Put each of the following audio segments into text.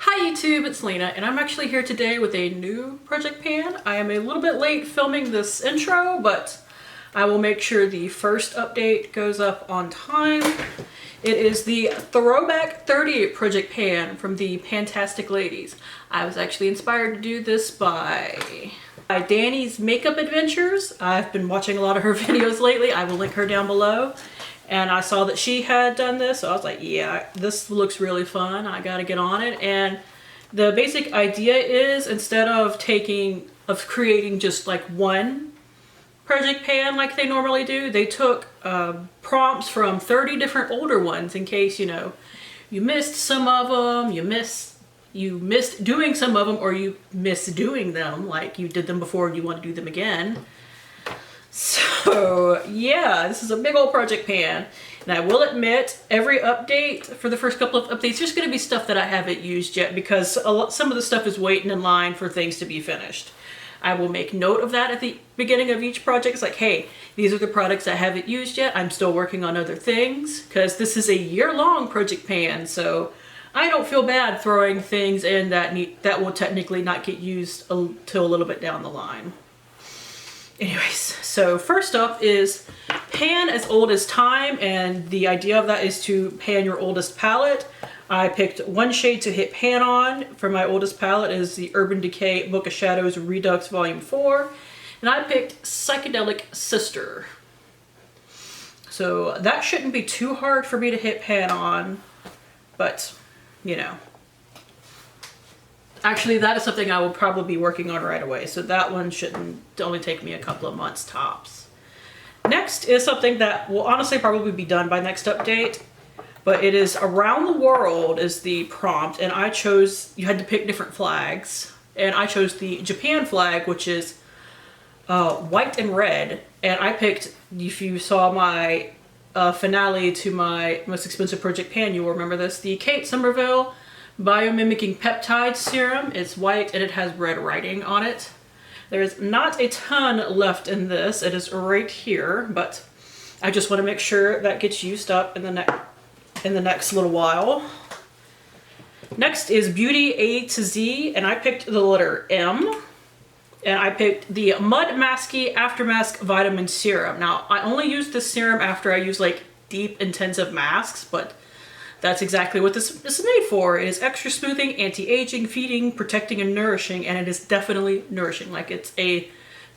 Hi YouTube, it's Lena, and I'm actually here today with a new project pan. I am a little bit late filming this intro, but I will make sure the first update goes up on time. It is the Throwback 30 project pan from the PANtastic ladies. I was actually inspired to do this by Danny's Makeup Adventures. I've been watching a lot of her videos lately. I will link her down below. And I saw that she had done this, so I was like, yeah, this looks really fun. I gotta get on it. And the basic idea is, instead of creating just like one project pan like they normally do, they took prompts from 30 different older ones in case, you know, you missed some of them, you missed doing some of them, or you missed doing them, like you did them before and you want to do them again. So yeah, this is a big old project pan, and I will admit every update for the first couple of updates there's going to be stuff that I haven't used yet because some of the stuff is waiting in line for things to be finished. I will make note of that at the beginning of each project. It's like, hey, these are the products I haven't used yet. I'm still working on other things because this is a year-long project pan, so I don't feel bad throwing things in that will technically not get used until a little bit down the line. Anyways, so first up is pan as old as time, and the idea of that is to pan your oldest palette. I picked one shade to hit pan on for my oldest palette. It is the Urban Decay Book of Shadows Redux Volume 4, and I picked Psychedelic Sister. So that shouldn't be too hard for me to hit pan on, but you know. Actually, that is something I will probably be working on right away, so that one shouldn't only take me a couple of months tops. Next is something that will honestly probably be done by next update, but it is Around the World is the prompt, and I chose, you had to pick different flags, and I chose the Japan flag, which is white and red, and I picked, if you saw my finale to my most expensive project pan, you will remember this, the Kate Somerville Biomimicking Peptide Serum. It's white and it has red writing on it. There's not a ton left in this. It is right here, but I just want to make sure that gets used up in the next little while. Next is Beauty A to Z, and I picked the letter M, and I picked the Mud Masky Aftermask Vitamin Serum. Now, I only use this serum after I use like deep intensive masks, but that's exactly what this is made for. It is extra smoothing, anti-aging, feeding, protecting, and nourishing, and it is definitely nourishing. Like, it's a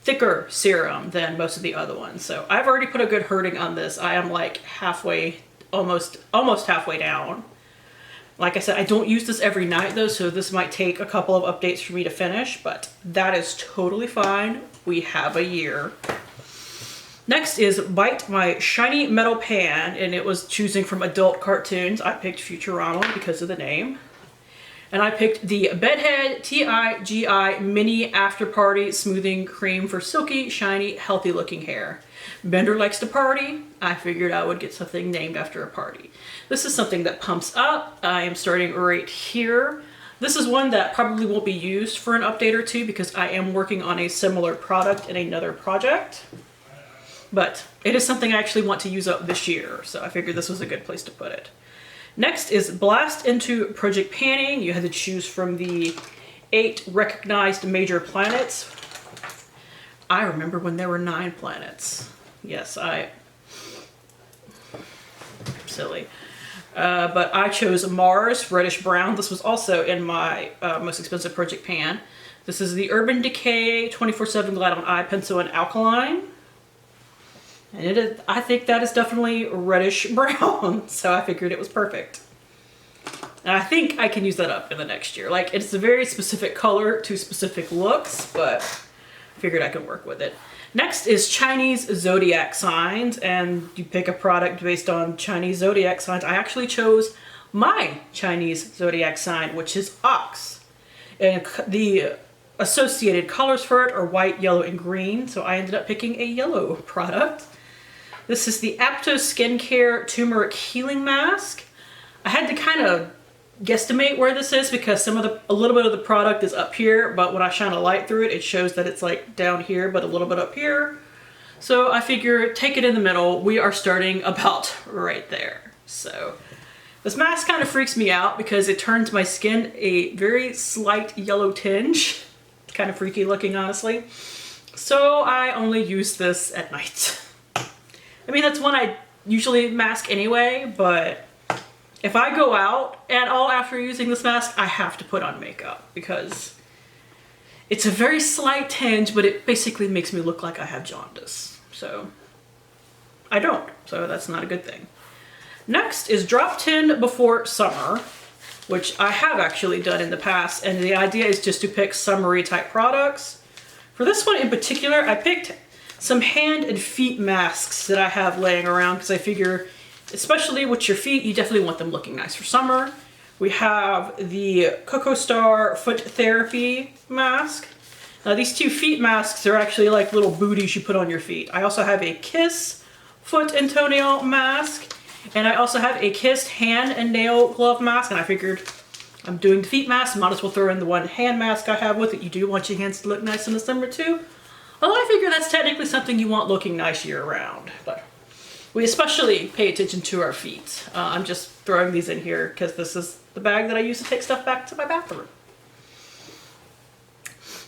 thicker serum than most of the other ones. So I've already put a good hurting on this. I am like halfway, almost halfway down. Like I said, I don't use this every night though, so this might take a couple of updates for me to finish, but that is totally fine. We have a year. Next is Bite My Shiny Metal Pan, and it was choosing from adult cartoons. I picked Futurama because of the name. And I picked the Bedhead TIGI Mini After Party Smoothing Cream for silky, shiny, healthy looking hair. Bender likes to party. I figured I would get something named after a party. This is something that pumps up. I am starting right here. This is one that probably won't be used for an update or two because I am working on a similar product in another project. But it is something I actually want to use up this year, so I figured this was a good place to put it. Next is Blast into Project Panning. You had to choose from the 8 recognized major planets. I remember when there were 9 planets. Yes, silly. But I chose Mars, reddish brown. This was also in my most expensive project pan. This is the Urban Decay 24/7 Glide on Eye Pencil in Alkaline. And it is, I think that is definitely reddish brown, so I figured it was perfect. And I think I can use that up in the next year. Like, it's a very specific color to specific looks, but I figured I could work with it. Next is Chinese zodiac signs, and you pick a product based on Chinese zodiac signs. I actually chose my Chinese zodiac sign, which is Ox. And the associated colors for it are white, yellow, and green, so I ended up picking a yellow product. This is the Apto Skincare Turmeric Healing Mask. I had to kind of guesstimate where this is because a little bit of the product is up here, but when I shine a light through it, it shows that it's like down here, but a little bit up here. So I figure take it in the middle. We are starting about right there. So This mask kind of freaks me out because it turns my skin a very slight yellow tinge. It's kind of freaky looking, honestly. So I only use this at night. I mean, that's one I usually mask anyway, but if I go out at all after using this mask, I have to put on makeup because it's a very slight tinge, but it basically makes me look like I have jaundice. So I don't, so that's not a good thing. Next is drop 10 before summer, which I have actually done in the past, and the idea is just to pick summery type products. For this one in particular, I picked some hand and feet masks that I have laying around because I figure, especially with your feet, you definitely want them looking nice for summer. We have the Coco Star Foot Therapy mask. Now these two feet masks are actually like little booties you put on your feet. I also have a Kiss foot and toenail mask. And I also have a Kiss hand and nail glove mask, and I figured I'm doing the feet mask, might as well throw in the one hand mask I have with it. You do want your hands to look nice in the summer too. Although I figure that's technically something you want looking nice year round. But we especially pay attention to our feet. I'm just throwing these in here because this is the bag that I use to take stuff back to my bathroom.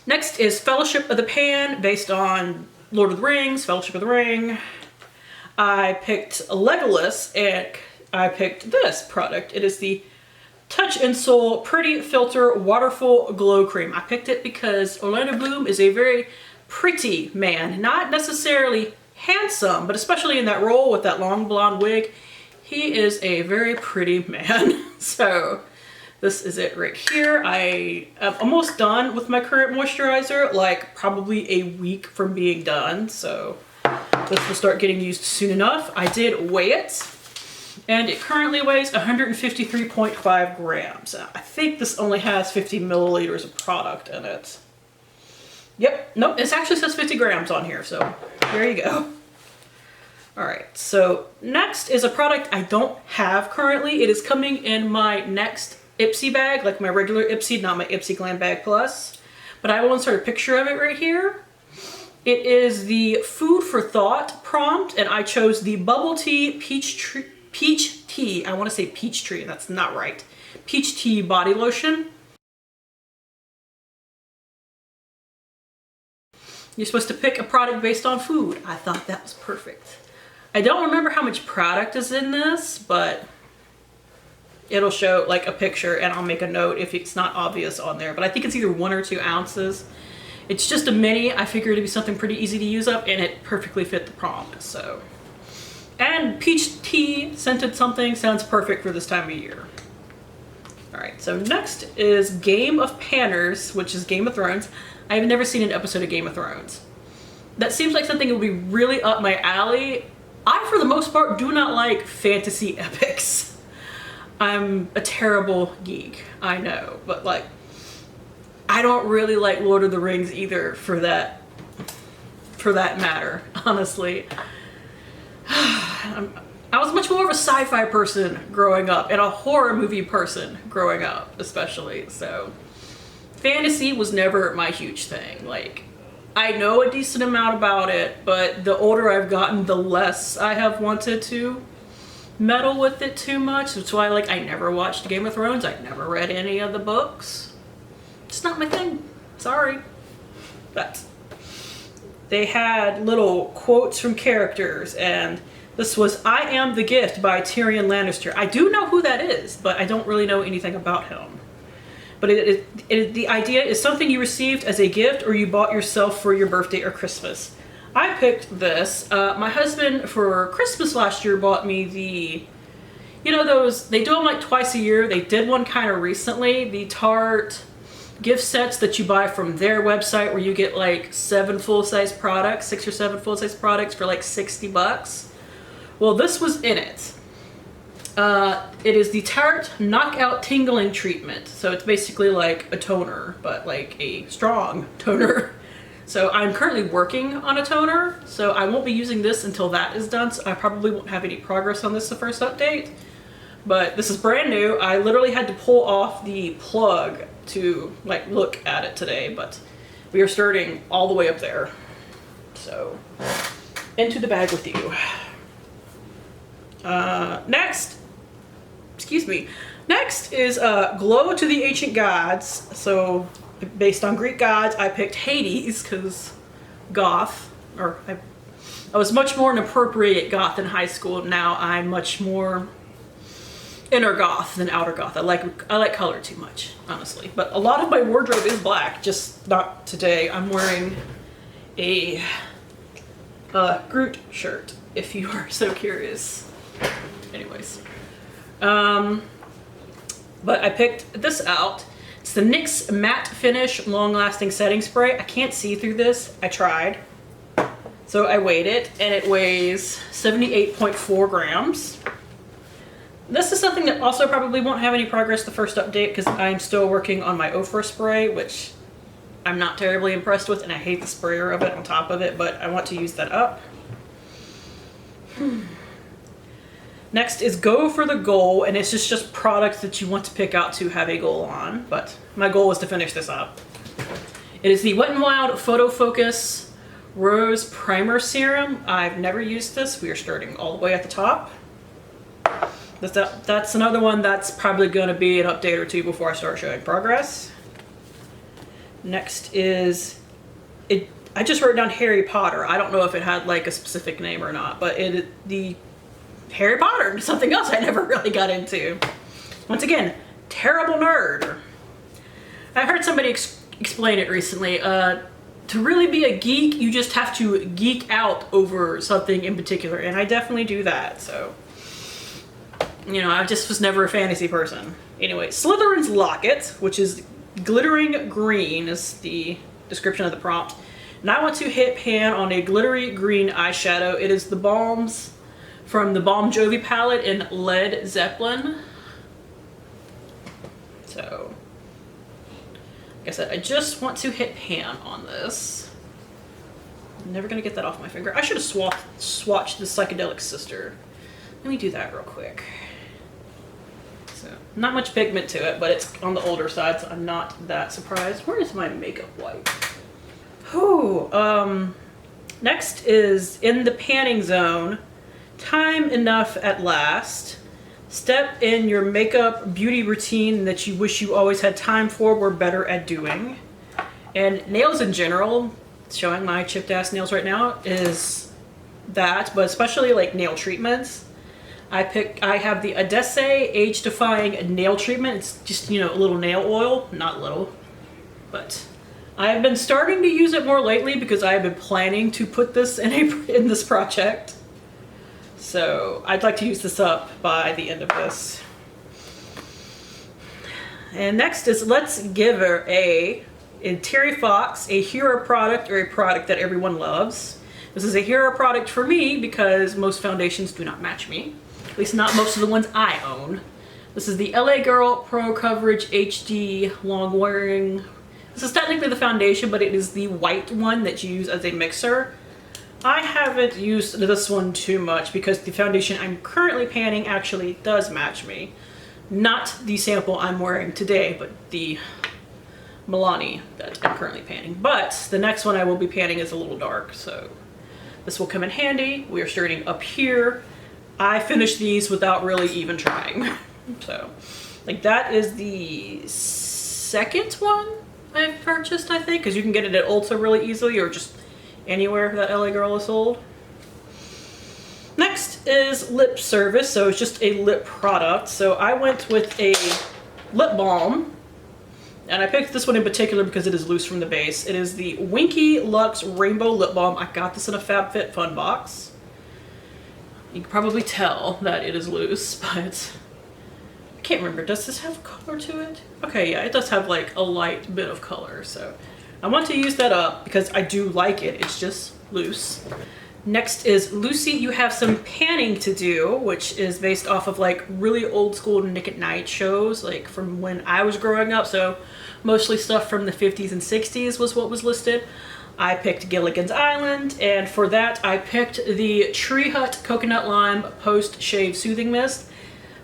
Next is Fellowship of the Pan, based on Lord of the Rings, Fellowship of the Ring. I picked Legolas, and I picked this product. It is the Touch and Soul Pretty Filter Waterful Glow Cream. I picked it because Orlando Bloom is a very pretty man. Not necessarily handsome, but especially in that role with that long blonde wig, he is a very pretty man. So this is it right here. I am almost done with my current moisturizer, like probably a week from being done. So this will start getting used soon enough. I did weigh it, and it currently weighs 153.5 grams. I think this only has 50 milliliters of product in it. Yep, nope, it actually says 50 grams on here, so there you go. All right, so next is a product I don't have currently. It is coming in my next Ipsy bag, like my regular Ipsy, not my Ipsy Glam Bag Plus. But I will insert a picture of it right here. It is the Food for Thought prompt, and I chose the Bubble Tea Peach Tea. I want to say Peach Tree, that's not right. Peach Tea Body Lotion. You're supposed to pick a product based on food. I thought that was perfect. I don't remember how much product is in this, but it'll show like a picture, and I'll make a note if it's not obvious on there. But I think it's either 1 or 2 ounces. It's just a mini. I figured it'd be something pretty easy to use up, and it perfectly fit the prompt, so. And peach tea scented something sounds perfect for this time of year. All right, so next is Game of Panners, which is Game of Thrones. I've never seen an episode of Game of Thrones. That seems like something that would be really up my alley. I, for the most part, do not like fantasy epics. I'm a terrible geek, I know, but like, I don't really like Lord of the Rings either for that matter, honestly. I was much more of a sci-fi person growing up, and a horror movie person growing up, especially, so. Fantasy was never my huge thing. Like, I know a decent amount about it, but the older I've gotten, the less I have wanted to meddle with it too much. That's why, like, I never watched Game of Thrones. I never read any of the books. It's not my thing. Sorry. But they had little quotes from characters, and this was I Am the Gift by Tyrion Lannister. I do know who that is, but I don't really know anything about him. But the idea is something you received as a gift or you bought yourself for your birthday or Christmas. I picked this. My husband for Christmas last year bought me the, you know those, they do them like twice a year. They did one kind of recently, the Tarte gift sets that you buy from their website where you get like 7 full-size products, 6 or 7 full-size products for like 60 bucks. Well, this was in it. It is the Tarte Knockout Tingling Treatment. So it's basically like a toner, but like a strong toner. So I'm currently working on a toner, so I won't be using this until that is done. So I probably won't have any progress on this the first update. But this is brand new. I literally had to pull off the plug to like look at it today, but we are starting all the way up there. So into the bag with you. Next, excuse me. Next is Glow to the Ancient Gods. So based on Greek gods, I picked Hades because goth, or I was much more an appropriate goth in high school. Now I'm much more inner goth than outer goth. I like color too much, honestly. But a lot of my wardrobe is black, just not today. I'm wearing a Groot shirt, if you are so curious. Anyways. But I picked this out. It's the NYX Matte Finish Long Lasting Setting Spray. I can't see through this. I tried. So I weighed it, and it weighs 78.4 grams. This is something that also probably won't have any progress the first update because I'm still working on my Ofra spray, which I'm not terribly impressed with, and I hate the sprayer of it on top of it, but I want to use that up. Next is Go for the Goal, and it's just products that you want to pick out to have a goal on, but my goal is to finish this up. It is the Wet n Wild Photo Focus Rose Primer Serum. I've never used this. We are starting all the way at the top. That's another one that's probably going to be an update or two before I start showing progress. Next is, I just wrote down Harry Potter. I don't know if it had like a specific name or not, but the Harry Potter, something else I never really got into. Once again, terrible nerd. I heard somebody explain it recently. To really be a geek, you just have to geek out over something in particular, and I definitely do that, so. You know, I just was never a fantasy person. Anyway, Slytherin's Locket, which is glittering green, is the description of the prompt. And I want to hit pan on a glittery green eyeshadow. It is the Balms from the Balm Jovi palette in Led Zeppelin. So, like I said, I just want to hit pan on this. I'm never gonna get that off my finger. I should have swatched the Psychedelic Sister. Let me do that real quick. So, not much pigment to it, but it's on the older side, so I'm not that surprised. Where is my makeup wipe? Whew, next is In the Panning Zone. Time Enough at Last. Step in your makeup beauty routine that you wish you always had time for, were better at doing. And nails in general, showing my chipped ass nails right now, is that, but especially like nail treatments. I have the Adesse Age Defying Nail Treatment. It's just, you know, a little nail oil, not little, but I've been starting to use it more lately because I have been planning to put this in this project. So I'd like to use this up by the end of this. And next is Let's Give Her in Terry Fox, a hero product or a product that everyone loves. This is a hero product for me because most foundations do not match me. At least not most of the ones I own. This is the LA Girl Pro Coverage HD Long Wearing. This is technically the foundation, but it is the white one that you use as a mixer. I haven't used this one too much because the foundation I'm currently panning actually does match me. Not the sample I'm wearing today, but the Milani that I'm currently panning. But the next one I will be panning is a little dark, so this will come in handy. We are starting up here. I finished these without really even trying. So, like, that is the second one I've purchased, I think, because you can get it at Ulta really easily, or just anywhere that LA Girl is sold. Next is Lip Service, so it's just a lip product. So I went with a lip balm, and I picked this one in particular because it is loose from the base. It is the Winky Luxe Rainbow Lip Balm. I got this in a FabFitFun box. You can probably tell that it is loose, but I can't remember. Does this have color to it? Okay, yeah, it does have like a light bit of color, so I want to use that up because I do like it. It's just loose. Next is Lucy, You Have Some Panning to Do, which is based off of like really old school Nick at Night shows, like from when I was growing up. So mostly stuff from the 50s and 60s was what was listed. I picked Gilligan's Island, and for that I picked the Tree Hut Coconut Lime Post Shave Soothing Mist.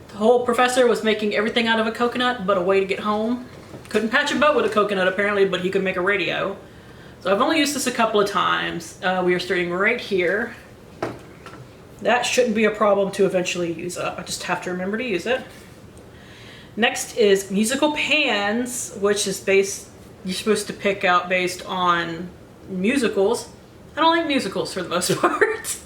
The whole professor was making everything out of a coconut but a way to get home. Couldn't patch a boat with a coconut apparently, but he could make a radio. So I've only used this a couple of times. We are starting right here. That shouldn't be a problem to eventually use up. I just have to remember to use it. Next is musical pans, which is you're supposed to pick out based on musicals. I don't like musicals for the most part.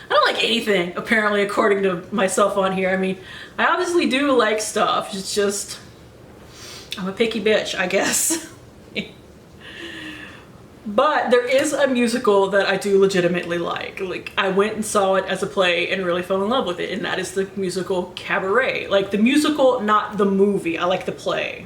I don't like anything, apparently, according to myself on here. I mean, I obviously do like stuff. It's just, I'm a picky bitch, I guess. But there is a musical that I do legitimately like. Like, I went and saw it as a play and really fell in love with it, and that is the musical Cabaret. Like, the musical, not the movie. I like the play.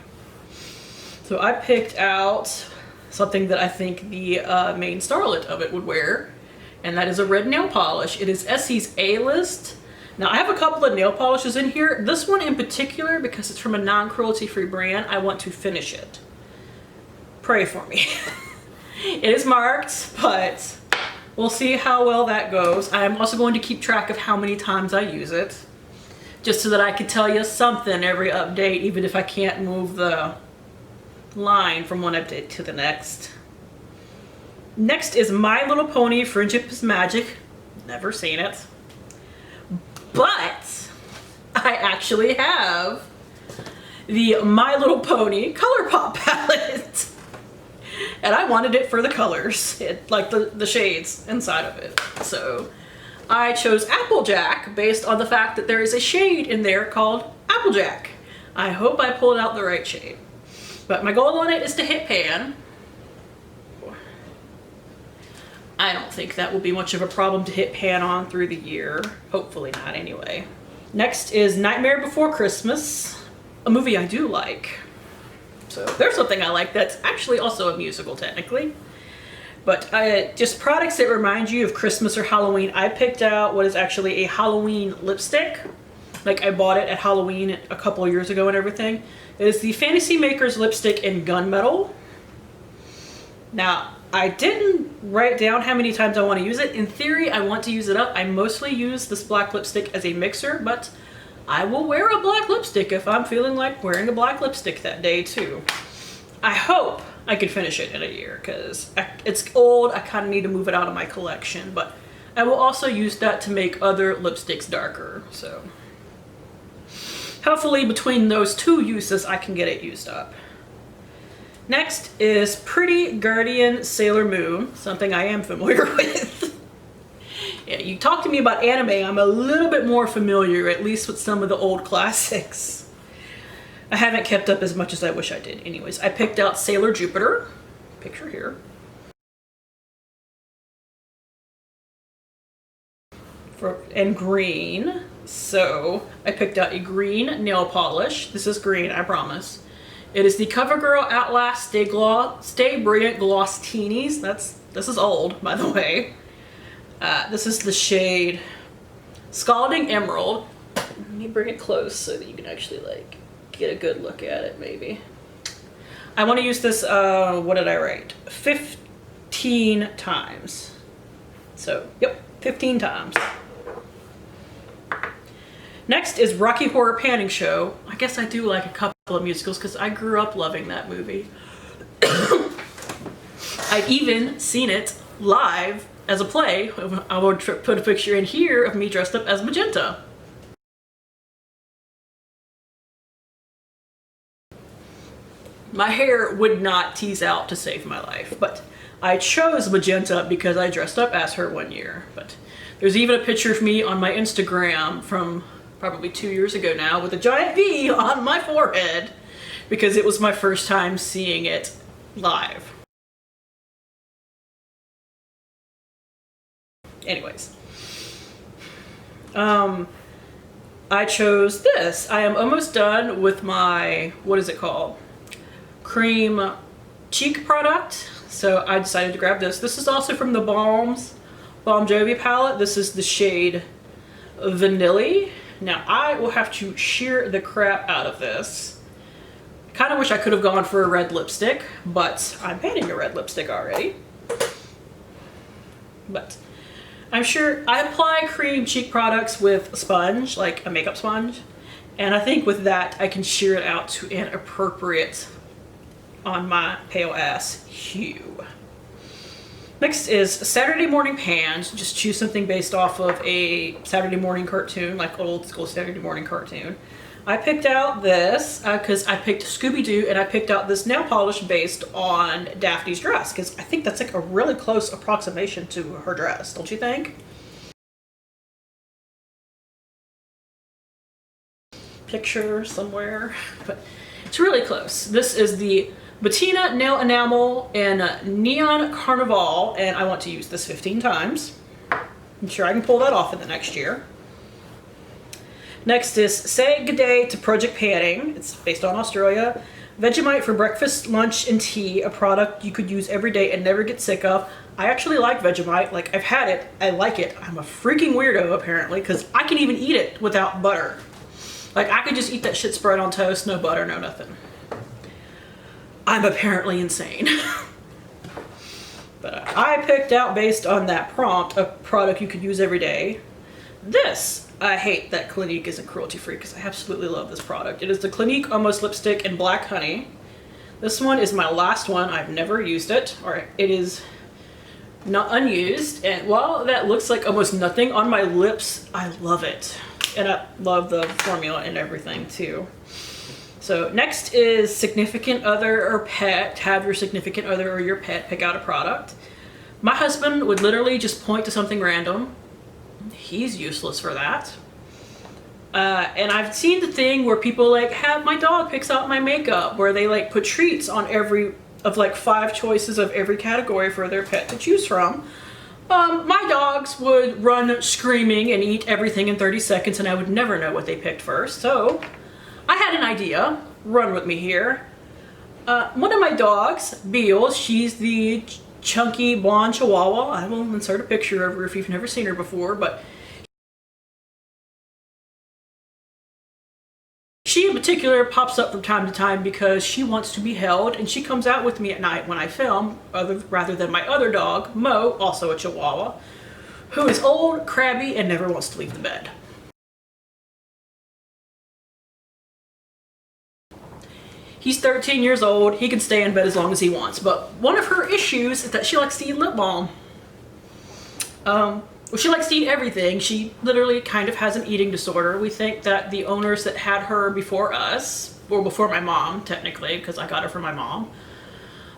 So I picked out something that I think the main starlet of it would wear, and that is a red nail polish. It is Essie's A-List. Now, I have a couple of nail polishes in here. This one in particular, because it's from a non-cruelty-free brand, I want to finish it. Pray for me. It is marked, but we'll see how well that goes. I am also going to keep track of how many times I use it, just so that I can tell you something every update, even if I can't move the line from one update to the next. Next is My Little Pony Friendship is Magic. Never seen it. But I actually have the My Little Pony ColourPop palette. And I wanted it for the colors, like the shades inside of it. So I chose Applejack based on the fact that there is a shade in there called Applejack. I hope I pulled out the right shade. But my goal on it is to hit pan. I don't think that will be much of a problem to hit pan on through the year. Hopefully not, anyway. Next is Nightmare Before Christmas, a movie I do like. So there's something I like that's actually also a musical, technically. But just products that remind you of Christmas or Halloween. I picked out what is actually a Halloween lipstick. Like, I bought it at Halloween a couple of years ago and everything. It is the Fantasy Makers lipstick in Gunmetal. Now, I didn't write down how many times I want to use it. In theory, I want to use it up. I mostly use this black lipstick as a mixer, but I will wear a black lipstick if I'm feeling like wearing a black lipstick that day too. I hope I can finish it in a year, because it's old. I kind of need to move it out of my collection, but I will also use that to make other lipsticks darker. So hopefully between those two uses, I can get it used up. Next is Pretty Guardian Sailor Moon, something I am familiar with. Yeah, you talk to me about anime, I'm a little bit more familiar, at least with some of the old classics. I haven't kept up as much as I wish I did. Anyways, I picked out Sailor Jupiter, picture here. And green. So I picked out a green nail polish. This is green, I promise. It is the CoverGirl Outlast Stay Brilliant Gloss Teenies. This is old, by the way. This is the shade Scalding Emerald. Let me bring it close so that you can actually like get a good look at it, maybe. I want to use this, what did I write? 15 times. So, yep, 15 times. Next is Rocky Horror Panning Show. I guess I do like a couple of musicals because I grew up loving that movie. I've even seen it live as a play. I would put a picture in here of me dressed up as Magenta. My hair would not tease out to save my life, but I chose Magenta because I dressed up as her one year. But there's even a picture of me on my Instagram from probably 2 years ago now with a giant V on my forehead because it was my first time seeing it live. Anyways, I chose this. I am almost done with my, what is it called? Cream cheek product. So I decided to grab this. This is also from the Balm Jovi palette. This is the shade Vanilla. Now I will have to shear the crap out of this. I kind of wish I could have gone for a red lipstick, but I'm painting a red lipstick already. But I'm sure I apply cream cheek products with a sponge, like a makeup sponge, and I think with that I can shear it out to an appropriate on my pale ass hue. Next is Saturday Morning Pans. Just choose something based off of a Saturday morning cartoon, like old school Saturday morning cartoon. I picked out this because I picked Scooby-Doo, and I picked out this nail polish based on Daphne's dress because I think that's like a really close approximation to her dress, don't you think? Picture somewhere, but it's really close. This is the Bettina Nail Enamel in Neon Carnival, and I want to use this 15 times. I'm sure I can pull that off in the next year. Next is Say Good Day to Project Panning. It's based on Australia. Vegemite for breakfast, lunch, and tea, a product you could use every day and never get sick of. I actually like Vegemite. Like, I've had it. I like it. I'm a freaking weirdo, apparently, because I can even eat it without butter. Like, I could just eat that shit spread on toast, no butter, no nothing. I'm apparently insane. But I picked out, based on that prompt, a product you could use every day. This. I hate that Clinique isn't cruelty-free because I absolutely love this product. It is the Clinique Almost Lipstick in Black Honey. This one is my last one. I've never used it, or it is not unused. And while that looks like almost nothing on my lips, I love it. And I love the formula and everything too. So next is significant other or pet. Have your significant other or your pet pick out a product. My husband would literally just point to something random. He's useless for that. And I've seen the thing where people like have my dog picks out my makeup, where they like put treats on every of like 5 choices of every category for their pet to choose from. My dogs would run screaming and eat everything in 30 seconds, and I would never know what they picked first. So I had an idea. Run with me here. One of my dogs, Beale, she's the chunky blonde Chihuahua. I will insert a picture of her if you've never seen her before, but she in particular pops up from time to time because she wants to be held, and she comes out with me at night when I film, rather than my other dog, Mo, also a Chihuahua, who is old, crabby, and never wants to leave the bed. He's 13 years old. He can stay in bed as long as he wants. But one of her issues is that she likes to eat lip balm. Well, she likes to eat everything. She literally kind of has an eating disorder. We think that the owners that had her before us, or before my mom, technically, because I got her from my mom,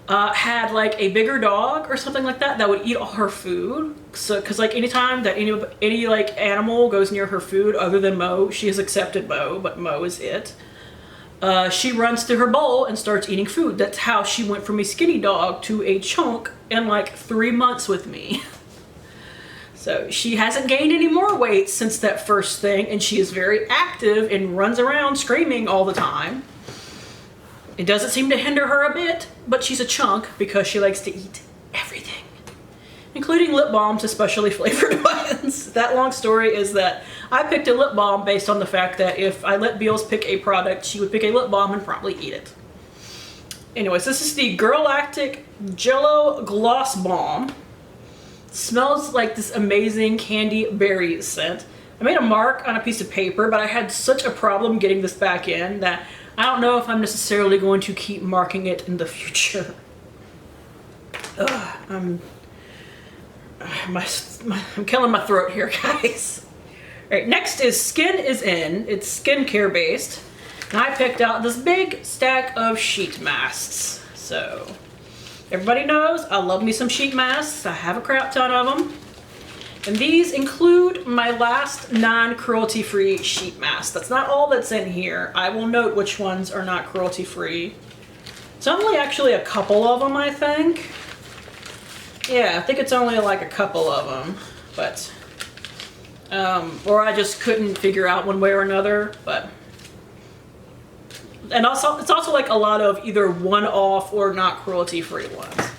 had like a bigger dog or something like that that would eat all her food. So, because like anytime that any like animal goes near her food other than Mo, she has accepted Mo, but Mo is it. She runs to her bowl and starts eating food. That's how she went from a skinny dog to a chunk in like 3 months with me. So she hasn't gained any more weight since that first thing, and she is very active and runs around screaming all the time. It doesn't seem to hinder her a bit, but she's a chunk because she likes to eat everything, including lip balms, especially flavored ones. That long story is that I picked a lip balm based on the fact that if I let Beals pick a product, she would pick a lip balm and probably eat it. Anyways, this is the Girlactic Jello Gloss Balm. It smells like this amazing candy berry scent. I made a mark on a piece of paper, but I had such a problem getting this back in that I don't know if I'm necessarily going to keep marking it in the future. I'm killing my throat here, guys. Alright, next is Skin is In. It's skincare based. And I picked out this big stack of sheet masks. So, everybody knows I love me some sheet masks. I have a crap ton of them. And these include my last non-cruelty-free sheet mask. That's not all that's in here. I will note which ones are not cruelty-free. It's only actually a couple of them, I think. Yeah, I think it's only like a couple of them. But or I just couldn't figure out one way or another, but. And also, it's also like a lot of either one-off or not cruelty-free ones.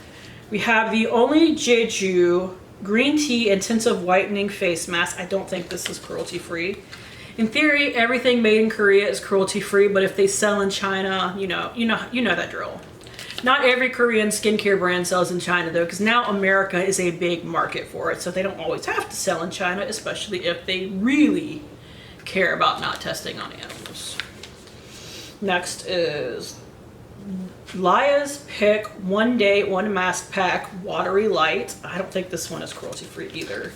We have the Only Jeju Green Tea Intensive Whitening Face Mask. I don't think this is cruelty-free. In theory, everything made in Korea is cruelty-free, but if they sell in China, you know that drill. Not every Korean skincare brand sells in China though, because now America is a big market for it, so they don't always have to sell in China, especially if they really care about not testing on animals. Next is Laya's Pick One Day One Mask Pack Watery Light. I don't think this one is cruelty free either.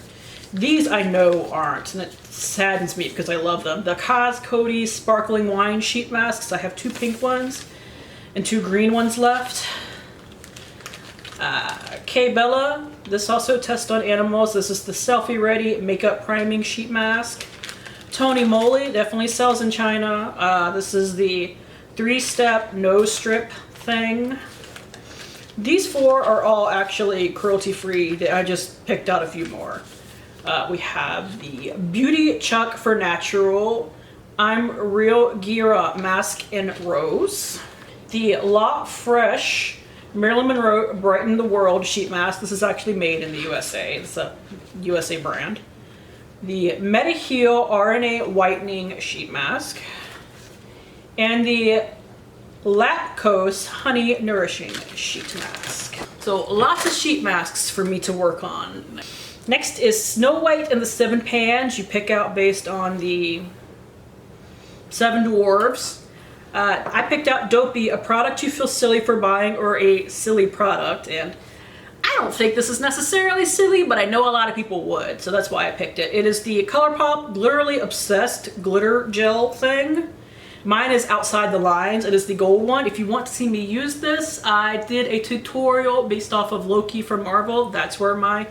These I know aren't, and it saddens me because I love them. The Kaz Cody Sparkling Wine Sheet Masks. I have 2 pink ones and 2 green ones left. K Bella. This also tests on animals. This is the Selfie Ready Makeup Priming Sheet Mask. Tony Moly definitely sells in China. This is the 3-step nose strip thing. These 4 are all actually cruelty-free. I just picked out a few more. We have the Beauty Chuck for Natural I'm Real Gira Mask in Rose. The La Fresh Marilyn Monroe Brighten the World Sheet Mask. This is actually made in the USA. It's a USA brand. The MediHeal RNA Whitening Sheet Mask. And the Lapcos Honey Nourishing Sheet Mask. So lots of sheet masks for me to work on. Next is Snow White and the 7 Pans. You pick out based on the 7 dwarves. I picked out Dopey, a product you feel silly for buying or a silly product. And I don't think this is necessarily silly, but I know a lot of people would. So that's why I picked it. It is the ColourPop Glitterly Obsessed Glitter Gel thing. Mine is Outside the Lines. It is the gold one. If you want to see me use this, I did a tutorial based off of Loki from Marvel. That's where my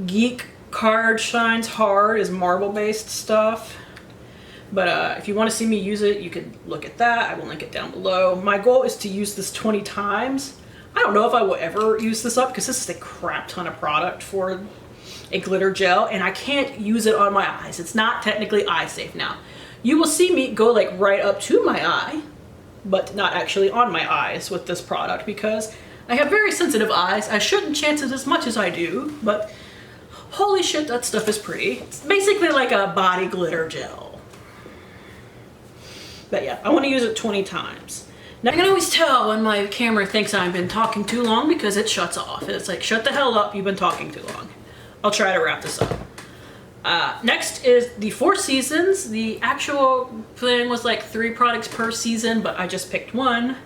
geek card shines hard, is Marvel-based stuff. But if you want to see me use it, you can look at that. I will link it down below. My goal is to use this 20 times. I don't know if I will ever use this up because this is a crap ton of product for a glitter gel, and I can't use it on my eyes. It's not technically eye safe now. You will see me go like right up to my eye, but not actually on my eyes with this product because I have very sensitive eyes. I shouldn't chance it as much as I do, but holy shit, that stuff is pretty. It's basically like a body glitter gel. But yeah, I want to use it 20 times. Now I can always tell when my camera thinks I've been talking too long because it shuts off. It's like, shut the hell up, you've been talking too long. I'll try to wrap this up. Next is the 4 seasons. The actual thing was like 3 products per season, but I just picked 1.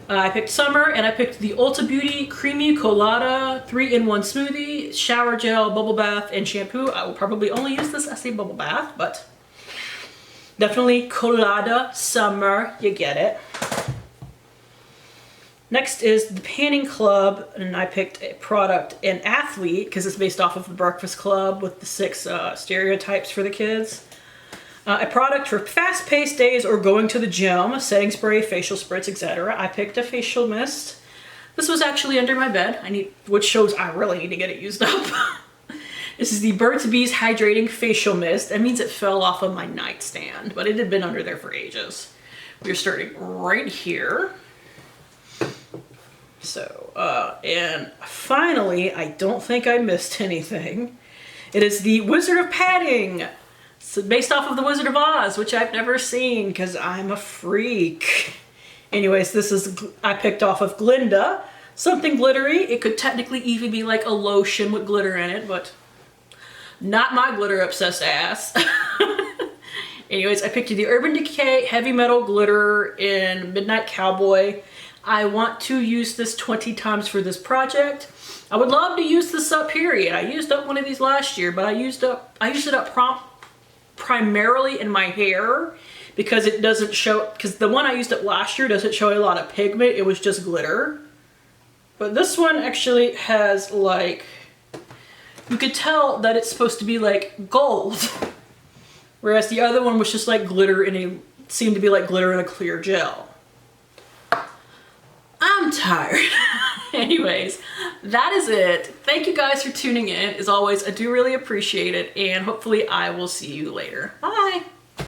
I picked summer, and I picked the Ulta Beauty Creamy Colada 3-in-1 Smoothie, Shower Gel, Bubble Bath, and Shampoo. I will probably only use this as a bubble bath, but definitely Colada Summer, you get it. Next is the Panning Club, and I picked a product, an athlete, because it's based off of the Breakfast Club with the 6 stereotypes for the kids. A product for fast-paced days or going to the gym, setting spray, facial spritz, etc. I picked a facial mist. This was actually under my bed, which shows I really need to get it used up. This is the Burt's Bees Hydrating Facial Mist. That means it fell off of my nightstand, but it had been under there for ages. We're starting right here. So, and finally, I don't think I missed anything. It is the Wizard of Padding. It's based off of the Wizard of Oz, which I've never seen because I'm a freak. Anyways, this is, I picked off of Glinda. Something glittery. It could technically even be like a lotion with glitter in it, but not my glitter obsessed ass. Anyways, I picked the Urban Decay Heavy Metal Glitter in Midnight Cowboy. I want to use this 20 times for this project. I would love to use this up, period. I used up one of these last year, but I used it up primarily in my hair because it doesn't show, because the one I used up last year doesn't show a lot of pigment, it was just glitter. But this one actually has like, you could tell that it's supposed to be like gold. Whereas the other one was just like glitter seemed to be like glitter in a clear gel. I'm tired. Anyways, that is it. Thank you guys for tuning in. As always, I do really appreciate it, and hopefully I will see you later. Bye!